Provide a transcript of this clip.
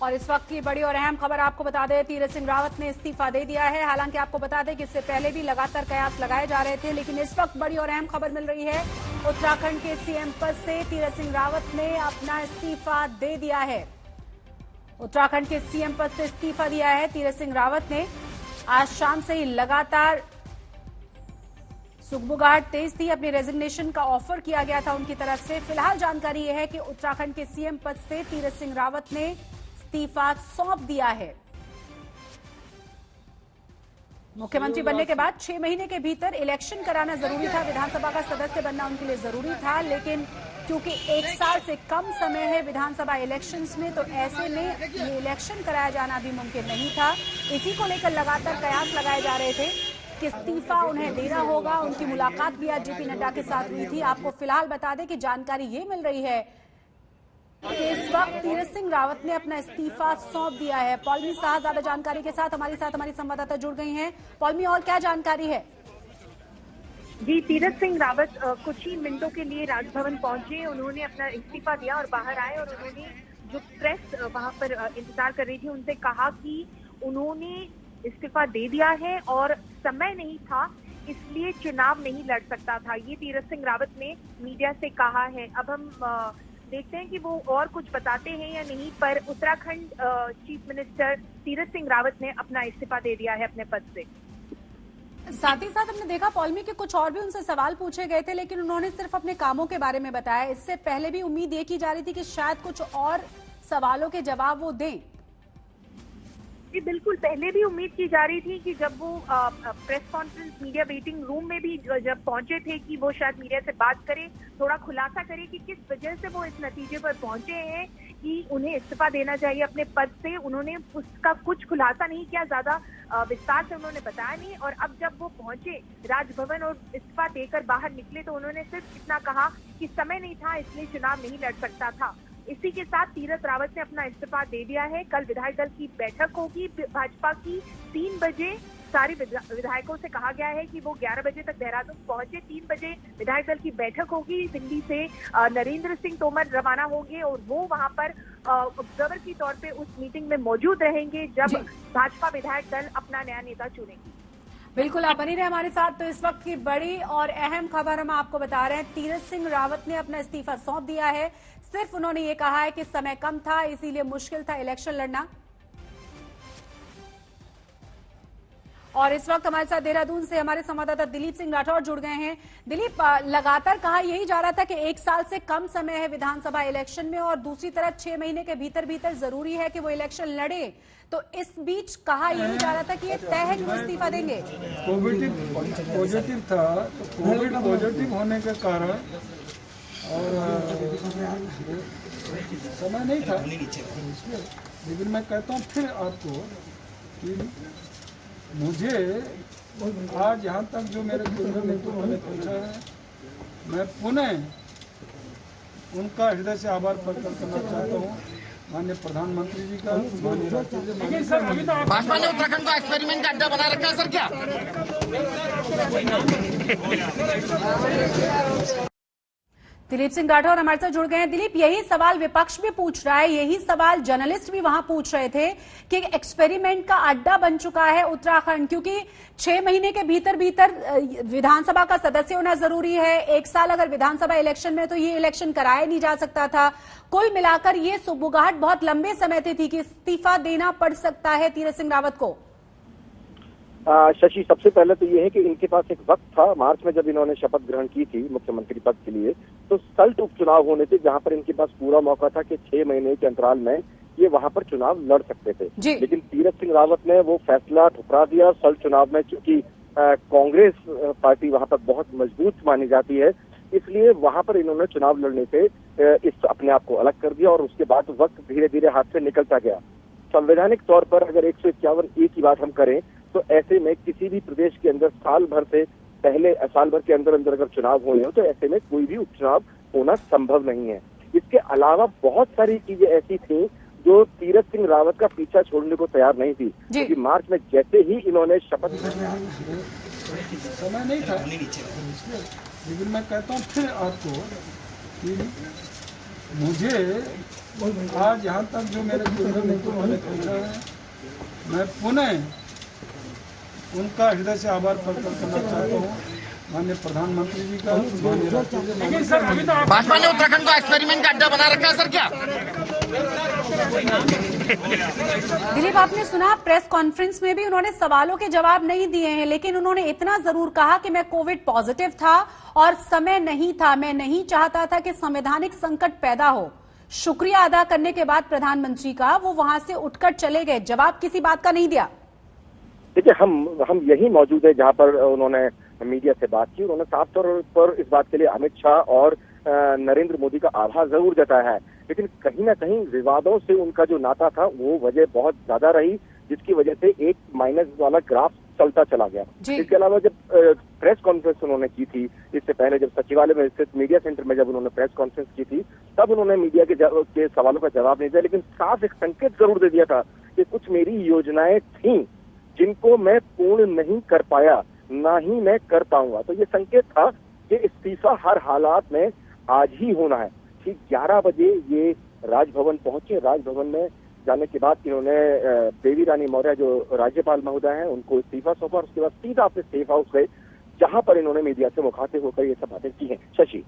और इस वक्त की बड़ी और अहम खबर आपको बता दें, तीरथ सिंह रावत ने इस्तीफा दे दिया है। हालांकि आपको बता दें कि इससे पहले भी लगातार कयास लगाए जा रहे थे, लेकिन इस वक्त बड़ी और अहम खबर मिल रही है। उत्तराखंड के सीएम पद से तीरथ सिंह रावत ने अपना इस्तीफा दे दिया है। उत्तराखंड के सीएम पद से इस्तीफा दिया है तीरथ सिंह रावत ने। आज शाम से ही लगातार सुगबुगाहट तेज थी। अपनी रेजिग्नेशन का ऑफर किया गया था उनकी तरफ से। फिलहाल जानकारी यह है कि उत्तराखंड के सीएम पद से तीरथ सिंह रावत ने इस्तीफा सौंप दिया है। मुख्यमंत्री बनने के बाद 6 महीने के भीतर इलेक्शन कराना जरूरी था। विधानसभा का सदस्य बनना उनके लिए जरूरी था, लेकिन क्योंकि 1 साल से कम समय है विधानसभा इलेक्शंस में, तो ऐसे में ये इलेक्शन कराया जाना भी मुमकिन नहीं था। इसी को लेकर लगातार कयास लगाए जा रहे थे कि इस्तीफा उन्हें देना होगा। उनकी मुलाकात भी आज जेपी नड्डा के साथ हुई थी। आपको फिलहाल बता दें कि जानकारी ये मिल रही है कि इस वक्त तीरथ सिंह रावत ने अपना इस्तीफा सौंप दिया है। पॉलमी साहब ज्यादा जानकारी के साथ हमारी संवाददाता जुड़ गई हैं। पॉलमी, और क्या जानकारी है? जी, तीरथ सिंह रावत कुछ ही मिनटों के लिए राजभवन पहुंचे। उन्होंने अपना इस्तीफा दिया और बाहर आए, और उन्होंने जो प्रेस वहां पर इंतजार कर रही थी उनसे कहा कि उन्होंने इस्तीफा दे दिया है और समय नहीं था, इसलिए चुनाव नहीं लड़ सकता था। ये तीरथ सिंह रावत ने मीडिया से कहा है। अब हम देखते हैं कि वो और कुछ बताते हैं या नहीं, पर उत्तराखंड चीफ मिनिस्टर तीरथ सिंह रावत ने अपना इस्तीफा दे दिया है अपने पद से। साथ ही साथ हमने देखा पॉलमी के कुछ और भी उनसे सवाल पूछे गए थे, लेकिन उन्होंने सिर्फ अपने कामों के बारे में बताया। इससे पहले भी उम्मीद ये की जा रही थी कि शायद कुछ और सवालों के जवाब वो दें। जी बिल्कुल, पहले भी उम्मीद की जा रही थी कि जब वो press conference media waiting room में भी जब पहुंचे थे कि वो शायद मीडिया से बात करें, थोड़ा खुलासा करें कि किस वजह से वो इस नतीजे पर पहुंचे हैं कि उन्हें इस्तीफा देना चाहिए अपने पद से। उन्होंने उसका कुछ खुलासा नहीं किया, ज्यादा विस्तार से उन्होंने बताया नहीं। और अब जब वो पहुंचे राजभवन और इस्तीफा देकर बाहर निकले, तो उन्होंने सिर्फ इतना कहा कि समय नहीं था, इसलिए चुनाव नहीं लड़ सकता था। इसी के साथ तीरथ रावत ने अपना इस्तीफा दे दिया है। कल विधायक दल की बैठक होगी भाजपा की 3 बजे। सारे विधायकों से कहा गया है कि वो 11 बजे तक देहरादून पहुंचे। 3 बजे विधायक दल की बैठक होगी। दिल्ली से नरेंद्र सिंह तोमर रवाना होंगे और वो वहां पर ऑब्जर्वर के तौर पे उस मीटिंग में मौजूद रहेंगे जब भाजपा विधायक दल अपना नया नेता चुनेगी। बिल्कुल, आप बनी रहे हमारे साथ। तो इस वक्त की बड़ी और अहम खबर हम आपको बता रहे हैं, तीरथ सिंह रावत ने अपना इस्तीफा सौंप दिया है। सिर्फ उन्होंने ये कहा है कि समय कम था, इसीलिए मुश्किल था इलेक्शन लड़ना। और इस वक्त हमारे साथ देहरादून से हमारे संवाददाता दिलीप सिंह राठौर जुड़ गए हैं। दिलीप, लगातार कहा यही जा रहा था कि 1 साल से कम समय है विधानसभा इलेक्शन में, और दूसरी तरफ 6 महीने के भीतर भीतर जरूरी है कि वो इलेक्शन लड़े। तो इस बीच कहा यही जा रहा था कि ये तय है कि वो इस्तीफा देंगे। कोविड पॉजिटिव था, तो कोविड पॉजिटिव होने के कारण और समय नहीं था, लेकिन मैं कहता हूँ फिर आपको कि मुझे आज यहाँ तक जो मेरे पूर्व नेतृत्व ने पूछा है, मैं पुनः उनका हृदय से आभार प्रकट करना चाहता हूँ। माननीय प्रधानमंत्री जी का, माननीय राष्ट्रपति। भाजपा ने उत्तराखंड को एक्सपेरिमेंट का अड्डा बना रखा है सर क्या? दिलीप सिंह राठौर हमारे साथ जुड़ गए हैं। दिलीप, यही सवाल विपक्ष भी पूछ रहा है, यही सवाल जर्नलिस्ट भी वहां पूछ रहे थे कि एक्सपेरिमेंट का अड्डा बन चुका है उत्तराखंड, क्योंकि 6 महीने के भीतर भीतर विधानसभा का सदस्य होना जरूरी है। 1 साल अगर विधानसभा इलेक्शन में, तो ये इलेक्शन कराया नहीं जा सकता था। कुल मिलाकर ये सुगबुगाहट बहुत लंबे समय से थी कि इस्तीफा देना पड़ सकता है तीरथ सिंह रावत को। शशि, सबसे पहले तो ये है कि इनके पास एक वक्त था। मार्च में जब इन्होंने शपथ ग्रहण की थी मुख्यमंत्री पद के लिए, तो सल्ट उपचुनाव होने थे, जहां पर इनके पास पूरा मौका था कि 6 महीने के अंतराल में ये वहां पर चुनाव लड़ सकते थे। लेकिन तीरथ सिंह रावत ने वो फैसला ठुकरा दिया। सल्ट चुनाव में चूंकि कांग्रेस पार्टी वहां पर बहुत मजबूत मानी जाती है, इसलिए वहां पर इन्होंने चुनाव लड़ने से इस अपने आप को अलग कर दिया, और उसके बाद वक्त धीरे धीरे हाथ से निकलता गया। संवैधानिक तौर पर अगर 151A की बात हम करें, तो ऐसे में किसी भी प्रदेश के अंदर साल भर के अंदर अगर चुनाव होने हो, तो ऐसे में कोई भी उपचुनाव होना संभव नहीं है। इसके अलावा बहुत सारी चीजें ऐसी थी जो तीरथ सिंह रावत का पीछा छोड़ने को तैयार नहीं थी, क्योंकि मार्च में जैसे ही इन्होंने शपथ समय नहीं था, लेकिन मैं कहता हूँ फिर आपको कि मुझे आज यहाँ तक जो मेरे केंद्रीय नेतृत्व ने पहुँचा है, मैं पुनः उनका हृदय से आभार प्रकट करना चाहता हूँ, माननीय प्रधानमंत्री जी का, माननीय राष्ट्रपति। भाजपा ने उत्तराखंड को एक्सपेरिमेंट का अड्डा बना रखा है सर क्या? दिलीप, आपने सुना प्रेस कॉन्फ्रेंस में भी उन्होंने सवालों के जवाब नहीं दिए हैं, लेकिन उन्होंने इतना जरूर कहा कि मैं कोविड पॉजिटिव था और समय नहीं था, मैं नहीं चाहता था कि संवैधानिक संकट पैदा हो। शुक्रिया अदा करने के बाद प्रधानमंत्री का वो वहां से उठकर चले गए, जवाब किसी बात का नहीं दिया। देखिए, हम यही मौजूद है जहां पर उन्होंने मीडिया से बात की। उन्होंने साफ तौर पर इस बात के लिए अमित शाह और नरेंद्र मोदी का आभार जरूर जताया है, लेकिन कहीं ना कहीं विवादों से उनका जो नाता था वो वजह बहुत ज्यादा रही, जिसकी वजह से एक माइनस वाला ग्राफ चलता चला गया। इसके अलावा जब प्रेस कॉन्फ्रेंस उन्होंने की थी, इससे पहले जब सचिवालय में स्थित मीडिया सेंटर में जब उन्होंने प्रेस कॉन्फ्रेंस की थी, तब उन्होंने मीडिया के सवालों का जवाब नहीं दिया, लेकिन साफ एक संकेत जरूर दे दिया था कि कुछ मेरी योजनाएं थी जिनको मैं पूर्ण नहीं कर पाया, ना ही मैं कर पाऊंगा। तो ये संकेत था कि इस्तीफा हर हालात में आज ही होना है। ठीक 11 बजे ये राजभवन पहुंचे। राजभवन में जाने के बाद इन्होंने देवी रानी मौर्य जो राज्यपाल महोदय हैं उनको इस्तीफा सौंपा और उसके बाद सीधा अपने सेफ हाउस गए, जहां पर इन्होंने मीडिया से मुखातिब होकर ये सब बातें की हैं। शशि।